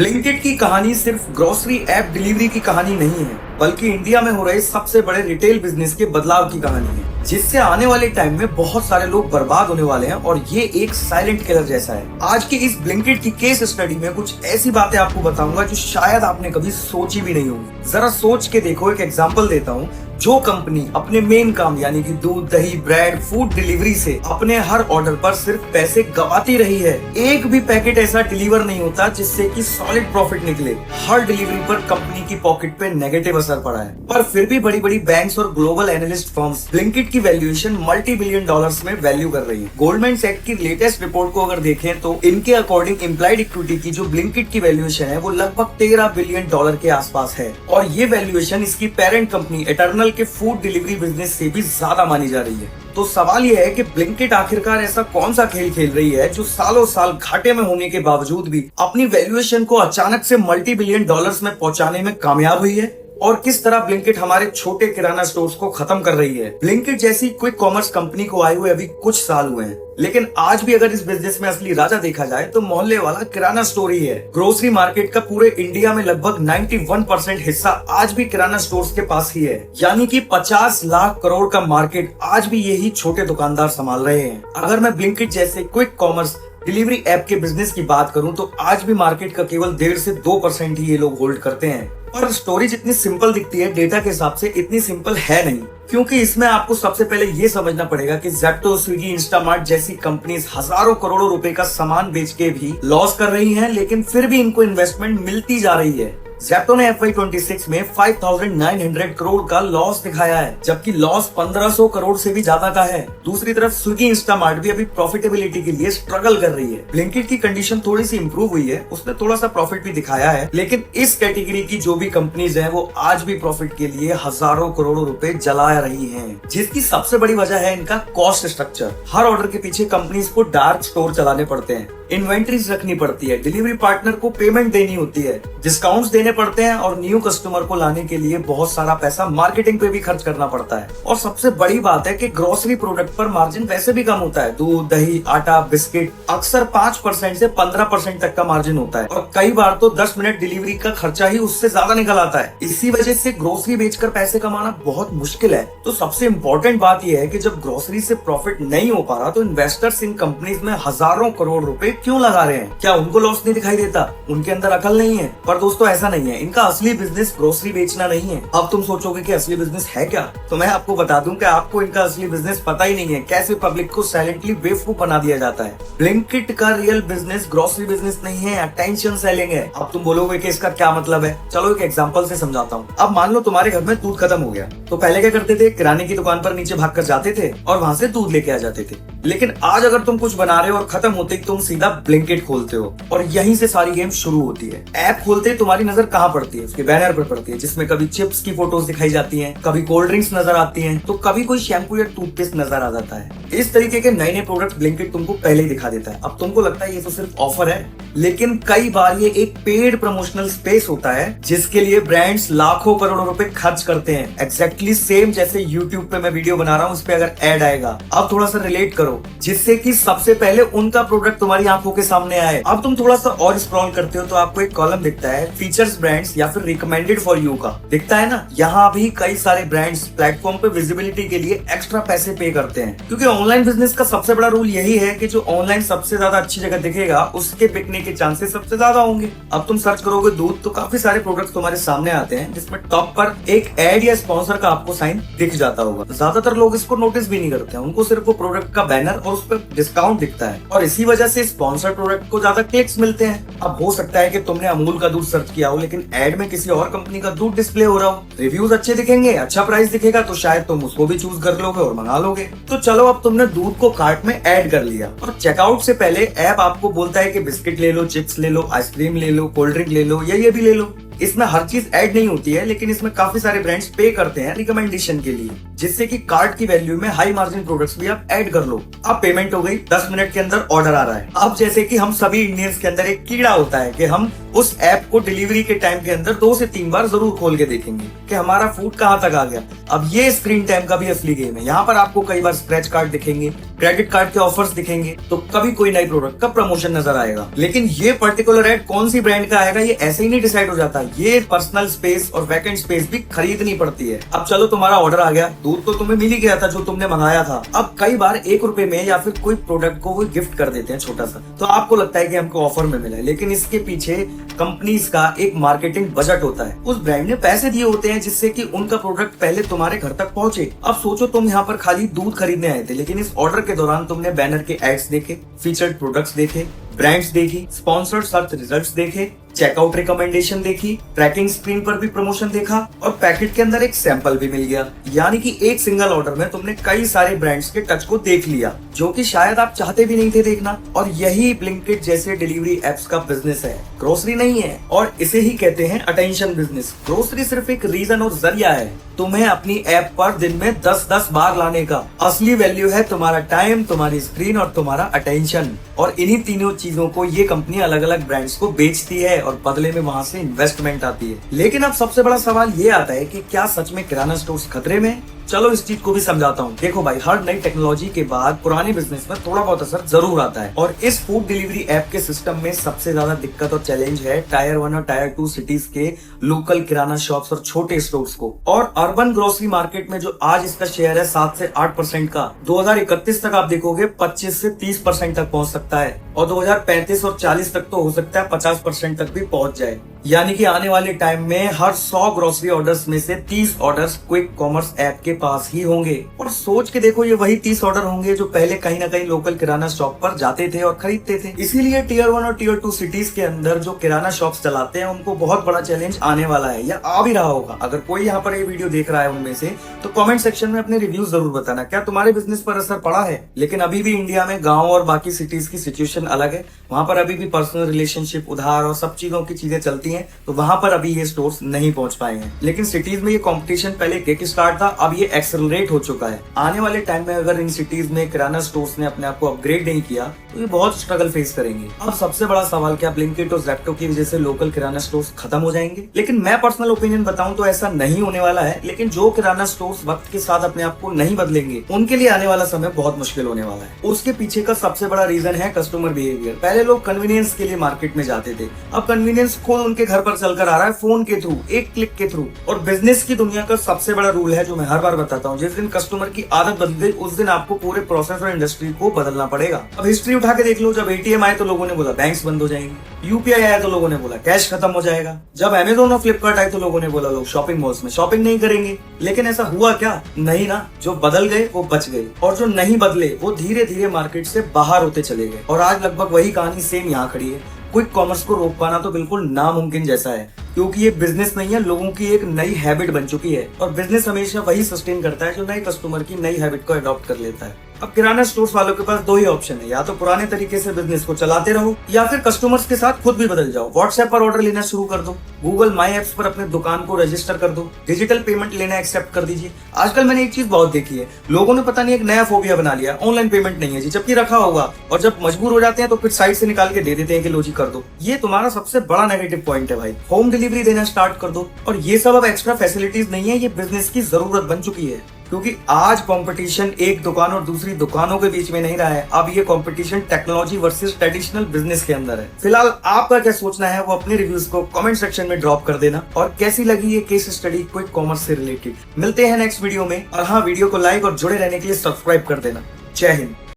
Blinkit की कहानी सिर्फ ग्रोसरी ऐप डिलीवरी की कहानी नहीं है, बल्कि इंडिया में हो रहे सबसे बड़े रिटेल बिजनेस के बदलाव की कहानी है, जिससे आने वाले टाइम में बहुत सारे लोग बर्बाद होने वाले हैं और ये एक साइलेंट किलर जैसा है। आज की इस ब्लिंकिट की केस स्टडी में कुछ ऐसी बातें आपको बताऊंगा जो शायद आपने कभी सोची भी नहीं होगी। जरा सोच के देखो, एक एग्जांपल देता हूँ। जो कंपनी अपने मेन काम यानी कि दूध, दही, ब्रेड, फूड डिलीवरी से अपने हर ऑर्डर पर सिर्फ पैसे गवाती रही है, एक भी पैकेट ऐसा डिलीवर नहीं होता जिससे कि सॉलिड प्रॉफिट निकले। हर डिलीवरी पर कंपनी की पॉकेट पे नेगेटिव असर पड़ा है, पर फिर भी बड़ी बड़ी बैंक्स और ग्लोबल एनालिस्ट फर्म्स ब्लिंकिट की वैल्यूएशन मल्टी बिलियन डॉलर्स में वैल्यू कर रही है। गोल्डमैन सैक्स की लेटेस्ट रिपोर्ट को अगर देखें तो इनके अकॉर्डिंग इम्प्लाइड इक्विटी की जो ब्लिंकिट की वैल्यूएशन है वो लगभग $13 बिलियन के आसपास है, और ये वैल्यूएशन इसकी पेरेंट कंपनी इटर्नल के फूड डिलीवरी बिजनेस से भी ज्यादा मानी जा रही है। तो सवाल यह है कि ब्लिंकिट आखिरकार ऐसा कौन सा खेल खेल रही है जो सालों साल घाटे में होने के बावजूद भी अपनी वैल्यूएशन को अचानक से मल्टी बिलियन डॉलर्स में पहुंचाने में कामयाब हुई है, और किस तरह ब्लिंकिट हमारे छोटे किराना स्टोर्स को खत्म कर रही है। ब्लिंकिट जैसी क्विक कॉमर्स कंपनी को आए हुए अभी कुछ साल हुए हैं, लेकिन आज भी अगर इस बिजनेस में असली राजा देखा जाए तो मोहल्ले वाला किराना स्टोर ही है। ग्रोसरी मार्केट का पूरे इंडिया में लगभग 91% हिस्सा आज भी किराना स्टोर्स के पास ही है, यानी कि 50 लाख करोड़ का मार्केट आज भी यही छोटे दुकानदार संभाल रहे हैं। अगर मैं ब्लिंकिट जैसे क्विक कॉमर्स डिलीवरी ऐप के बिजनेस की बात करूं तो आज भी मार्केट का केवल 1.5 से 2% ही ये लोग होल्ड करते हैं। पर स्टोरी जितनी सिंपल दिखती है, डेटा के हिसाब से इतनी सिंपल है नहीं, क्योंकि इसमें आपको सबसे पहले ये समझना पड़ेगा कि ज़ेप्टो, स्विगी, इंस्टामार्ट जैसी कंपनीज हजारों करोड़ों रुपए का सामान बेच के भी लॉस कर रही हैं, लेकिन फिर भी इनको इन्वेस्टमेंट मिलती जा रही है। ज़ेप्टो ने FY26 में 5,900 करोड़ का लॉस दिखाया है, जबकि लॉस 1,500 करोड़ से भी ज्यादा का है। दूसरी तरफ स्विगी, इंस्टामार्ट भी अभी प्रॉफिटेबिलिटी के लिए स्ट्रगल कर रही है। ब्लिंकिट की कंडीशन थोड़ी सी इंप्रूव हुई है, उसने थोड़ा सा प्रॉफिट भी दिखाया है, लेकिन इस कैटेगरी की जो भी कंपनीज हैं वो आज भी प्रॉफिट के लिए हजारों करोड़ों रुपए जला रही हैं, जिसकी सबसे बड़ी वजह है इनका कॉस्ट स्ट्रक्चर। हर ऑर्डर के पीछे कंपनीज को डार्क स्टोर चलाने पड़ते हैं, इन्वेंट्रीज रखनी पड़ती है, डिलीवरी पार्टनर को पेमेंट देनी होती है, डिस्काउंट्स देने पड़ते हैं, और न्यू कस्टमर को लाने के लिए बहुत सारा पैसा मार्केटिंग पे भी खर्च करना पड़ता है। और सबसे बड़ी बात है कि ग्रोसरी प्रोडक्ट पर मार्जिन वैसे भी कम होता है। दूध, दही, आटा, बिस्किट अक्सर 5% से 15% तक का मार्जिन होता है, और कई बार तो 10 मिनट डिलीवरी का खर्चा ही उससे ज्यादा निकल आता है। इसी वजह से ग्रोसरी बेचकर पैसे कमाना बहुत मुश्किल है। तो सबसे इम्पोर्टेंट बात यह है कि जब ग्रोसरी से प्रॉफिट नहीं हो पा रहा तो इन्वेस्टर्स इन कंपनीज में हजारों करोड़ रुपए क्यों लगा रहे हैं? क्या उनको लॉस नहीं दिखाई देता? उनके अंदर अकल नहीं है? पर दोस्तों ऐसा नहीं है, इनका असली बिजनेस ग्रोसरी बेचना नहीं है। अब तुम सोचोगे कि असली बिजनेस है क्या, तो मैं आपको बता दूं कि आपको इनका असली बिजनेस पता ही नहीं है, कैसे पब्लिक को साइलेंटली बेवकूफ बना दिया जाता है। ब्लिंकिट का रियल बिजनेस ग्रोसरी बिजनेस नहीं है, अटेंशन सेलिंग है। अब तुम बोलोगे कि इसका क्या मतलब है? चलो एक एग्जांपल से समझाता हूँ। अब मान लो तुम्हारे घर में दूध खत्म हो गया, तो पहले क्या करते थे? किराने की दुकान पर नीचे भाग कर जाते थे और वहां से दूध लेके आ जाते थे। लेकिन आज अगर तुम कुछ बना रहे हो और खत्म होते ही तुम सीधा ब्लिंकिट खोलते हो, और यहीं से सारी गेम शुरू होती है। ऐप खोलते ही तुम्हारी नजर कहाँ पड़ती है? उसके बैनर पर पड़ती है, जिसमें कभी चिप्स की फोटोज दिखाई जाती हैं, कभी कोल्ड ड्रिंक्स नजर आती हैं, तो कभी कोई शैम्पू या टूथपेस्ट नजर आ जाता है। इस तरीके के नए नए प्रोडक्ट ब्लिंकिट तुमको पहले ही दिखा देता है। अब तुमको लगता है ये तो सिर्फ ऑफर है, लेकिन कई बार ये एक पेड प्रमोशनल स्पेस होता है जिसके लिए ब्रांड्स लाखों करोड़ों रुपए खर्च करते हैं। एग्जैक्टली सेम जैसे यूट्यूब पे मैं वीडियो बना रहा हूँ, उस पे अगर एड आएगा, अब थोड़ा सा रिलेट करो, जिससे कि सबसे पहले उनका प्रोडक्ट तुम्हारी आंखों के सामने आए। अब तुम थोड़ा सा और स्क्रॉल करते हो तो आपको एक कॉलम दिखता है फीचर्स ब्रांड्स या फिर रिकमेंडेड फॉर यू का, दिखता है ना? यहाँ भी कई सारे ब्रांड्स प्लेटफॉर्म पे विजिबिलिटी के लिए एक्स्ट्रा पैसे पे करते हैं, क्योंकि ऑनलाइन बिजनेस का सबसे बड़ा रूल यही है कि जो ऑनलाइन सबसे ज्यादा अच्छी जगह दिखेगा उसके बिकने के चांसेस सबसे ज्यादा होंगे। अब तुम सर्च करोगे दूध, तो काफी सारे प्रोडक्ट्स तुम्हारे सामने आते हैं, जिसमें टॉप पर एक एड या स्पॉन्सर का आपको साइन दिख जाता होगा। ज्यादातर लोग इसको नोटिस भी नहीं करते हैं, उनको सिर्फ वो प्रोडक्ट का बैनर और उस पर डिस्काउंट दिखता है, और इसी वजह से स्पॉन्सर प्रोडक्ट को ज्यादा क्लिक्स मिलते हैं। अब हो सकता है कि तुमने अमूल का दूध सर्च किया हो, लेकिन एड में किसी और कंपनी का दूध डिस्प्ले हो रहा हो, रिव्यूज अच्छे दिखेंगे, अच्छा प्राइस दिखेगा, तो शायद तुम उसको भी चूज कर लोगे और मंगा लोगे। तो चलो, अब तुमने दूध को कार्ट में ऐड कर लिया, और चेकआउट से पहले ऐप आपको बोलता है कि बिस्किट ले लो, चिप्स ले लो, आइसक्रीम ले लो, कोल्ड ड्रिंक ले लो, या ये भी ले लो। इसमें हर चीज ऐड नहीं होती है, लेकिन इसमें काफी सारे ब्रांड्स पे करते हैं रिकमेंडेशन के लिए, जिससे कि कार्ट की वैल्यू में हाई मार्जिन प्रोडक्ट्स भी आप ऐड कर लो। अब पेमेंट हो गई, 10 मिनट के अंदर ऑर्डर आ रहा है। अब जैसे कि हम सभी इंडियंस के अंदर एक कीड़ा होता है कि हम उस ऐप को डिलीवरी के टाइम के अंदर 2 से 3 बार जरूर खोल के देखेंगे कि हमारा फूड कहाँ तक आ गया। अब ये स्क्रीन टाइम का भी असली गेम है। यहाँ पर आपको कई बार स्क्रैच कार्ड दिखेंगे, क्रेडिट कार्ड के ऑफर्स दिखेंगे, तो कभी कोई नई प्रोडक्ट का प्रमोशन नजर आएगा। लेकिन ये पर्टिकुलर एड कौन सी ब्रांड का आएगा ये ऐसे ही नहीं डिसाइड हो जाता। ये पर्सनल स्पेस और वैकेंट स्पेस भी खरीदनी पड़ती है। अब चलो तुम्हारा ऑर्डर आ गया, दूध तो तुम्हें मिल ही गया था जो तुमने मंगाया था। अब कई बार 1 रुपए में या फिर कोई प्रोडक्ट को वो गिफ्ट कर देते हैं छोटा सा, तो आपको लगता है कि हमको ऑफर में मिला है, लेकिन इसके पीछे कंपनीज का एक मार्केटिंग बजट होता है। उस ब्रांड ने पैसे दिए होते हैं जिससे कि उनका प्रोडक्ट पहले तुम्हारे घर तक पहुंचे। अब सोचो तुम यहाँ पर खाली दूध खरीदने आए थे, लेकिन इस ऑर्डर के दौरान तुमने बैनर के एड्स देखे, फीचर्ड प्रोडक्ट्स देखे, ब्रांड्स देखी, स्पॉन्सर्ड सर्च रिजल्ट्स देखे, चेकआउट रिकमेंडेशन देखी, ट्रैकिंग स्क्रीन पर भी प्रमोशन देखा और पैकेट के अंदर एक सैंपल भी मिल गया। यानी कि एक सिंगल ऑर्डर में तुमने कई सारे ब्रांड्स के टच को देख लिया, जो कि शायद आप चाहते भी नहीं थे देखना। और यही ब्लिंकिट जैसे डिलीवरी एप्स का बिजनेस है, ग्रोसरी नहीं है। और इसे ही कहते हैं अटेंशन बिजनेस। ग्रोसरी सिर्फ एक रीजन और जरिया है तुम्हें अपनी ऐप पर दिन में 10-10 बार लाने का। असली वैल्यू है तुम्हारा टाइम, तुम्हारी स्क्रीन और तुम्हारा अटेंशन। और इन्हीं तीनों चीजों को ये कंपनी अलग अलग ब्रांड्स को बेचती है और बदले में वहां से इन्वेस्टमेंट आती है। लेकिन अब सबसे बड़ा सवाल ये आता है कि क्या सच में किराना स्टोर्स खतरे में? चलो इस चीज को भी समझाता हूँ। देखो भाई, हर नई टेक्नोलॉजी के बाद पुराने बिजनेस में थोड़ा बहुत असर जरूर आता है। और इस फूड डिलीवरी ऐप के सिस्टम में सबसे ज्यादा दिक्कत और चैलेंज है टायर 1 और टायर 2 सिटीज के लोकल किराना शॉप्स और छोटे स्टोर्स को। और अर्बन ग्रोसरी मार्केट में जो आज इसका शेयर है 7 से 8% का, 2031 तक आप देखोगे 25 से 30% तक पहुंच सकता है। और 2035 और 40 तक तो हो सकता है 50% तक भी पहुंच जाए। यानी कि आने वाले टाइम में हर 100 ग्रोसरी ऑर्डर्स में से 30 ऑर्डर्स क्विक कॉमर्स ऐप के पास ही होंगे। और सोच के देखो, ये वही 30 ऑर्डर होंगे जो पहले कहीं ना कहीं लोकल किराना शॉप पर जाते थे और खरीदते थे। इसीलिए टियर 1 और टियर 2 सिटीज के अंदर जो किराना शॉप्स चलाते हैं उनको बहुत बड़ा चैलेंज आने वाला है या आ भी रहा होगा। अगर कोई यहाँ पर ये वीडियो देख रहा है उनमें से, तो कमेंट सेक्शन में अपने रिव्यू जरूर बताना, क्या तुम्हारे बिजनेस पर असर पड़ा है। लेकिन अभी भी इंडिया में गाँव और बाकी सिटीज की सिचुएशन अलग है। वहाँ पर अभी भी पर्सनल रिलेशनशिप, उधार और सब चीजों की चीजें चलती हैं, तो वहाँ पर अभी ये स्टोर्स नहीं पहुंच पाए हैं। लेकिन सिटीज में ये कंपटीशन पहले किक स्टार्ट था, अब ये एक्सेलरेट हो चुका है। आने वाले टाइम में अगर इन सिटीज में किराना स्टोर्स ने अपने आप को अपग्रेड नहीं किया तो ये बहुत स्ट्रगल फेस करेंगे। अब सबसे बड़ा सवाल, क्या ब्लिंकिट और ज़ेप्टो की वजह से लोकल किराना स्टोर्स खत्म हो जाएंगे? लेकिन मैं पर्सनल ओपिनियन बताऊं तो ऐसा नहीं होने वाला है। लेकिन जो किराना स्टोर्स वक्त के साथ अपने आप को नहीं बदलेंगे, उनके लिए आने वाला समय बहुत मुश्किल होने वाला है। उसके पीछे का सबसे बड़ा रीजन है कस्टमर बिहेवियर। पहले लोग कन्वीनियंस के लिए मार्केट में जाते थे, अब कन्वीनियंस खुद उनके घर पर चलकर आ रहा है, फोन के थ्रू, एक क्लिक के थ्रू। और बिजनेस की दुनिया का सबसे बड़ा रूल है जो मैं हर बार बताता हूँ, जिस दिन कस्टमर की आदत बदल गई उस दिन आपको पूरे प्रोसेस और इंडस्ट्री को बदलना पड़ेगा। अब हिस्ट्री उठा के देख लो, जब एटीएम आए तो लोगों ने बोला बैंक्स बंद हो जाएंगे, यूपीआई आया तो लोगों ने बोला कैश खत्म हो जाएगा, जब अमेजोन और फ्लिपकार्ट आए तो लोगों ने बोला लोग शॉपिंग मॉल्स में शॉपिंग नहीं करेंगे। लेकिन ऐसा हुआ क्या? नहीं ना। जो बदल गए वो बच गए और जो नहीं बदले वो धीरे धीरे मार्केट से बाहर होते चले गए। और आज लगभग वही कहानी सेम यहाँ खड़ी है। क्विक कॉमर्स को रोक पाना तो बिल्कुल नामुमकिन जैसा है, क्योंकि ये बिजनेस नहीं है, लोगों की एक नई हैबिट बन चुकी है। और बिजनेस हमेशा वही सस्टेन करता है जो नए कस्टमर की नई हैबिट को अडॉप्ट कर लेता है। अब किराना स्टोर्स वालों के पास दो ही ऑप्शन है, या तो पुराने तरीके से बिजनेस को चलाते रहो या फिर कस्टमर्स के साथ खुद भी बदल जाओ। व्हाट्सएप पर ऑर्डर लेना शुरू कर दो, गूगल माई एप्स पर अपने दुकान को रजिस्टर कर दो, डिजिटल पेमेंट लेना एक्सेप्ट कर दीजिए। आजकल मैंने एक चीज बहुत देखी है, लोगों ने पता नहीं एक नया फोबिया बना लिया, ऑनलाइन पेमेंट नहीं है जी, जबकि रखा होगा, और जब मजबूर हो जाते हैं तो फिर साइट से निकाल के दे देते हैं कि लो जी कर दो। ये तुम्हारा सबसे बड़ा नेगेटिव पॉइंट है भाई। होम डिलीवरी देना स्टार्ट कर दो। और ये सब अब एक्स्ट्रा फैसिलिटीज नहीं है, ये बिजनेस की जरूरत बन चुकी है। क्योंकि आज कंपटीशन एक दुकान और दूसरी दुकानों के बीच में नहीं रहा है, अब ये competition technology versus traditional business के अंदर है। फिलहाल आपका क्या सोचना है वो अपने रिव्यूज को कमेंट सेक्शन में ड्रॉप कर देना। और कैसी लगी ये केस स्टडी क्विक कॉमर्स से रिलेटेड? मिलते हैं नेक्स्ट वीडियो में। और हाँ, वीडियो को लाइक और जुड़े रहने के लिए सब्सक्राइब कर देना। जय हिंद।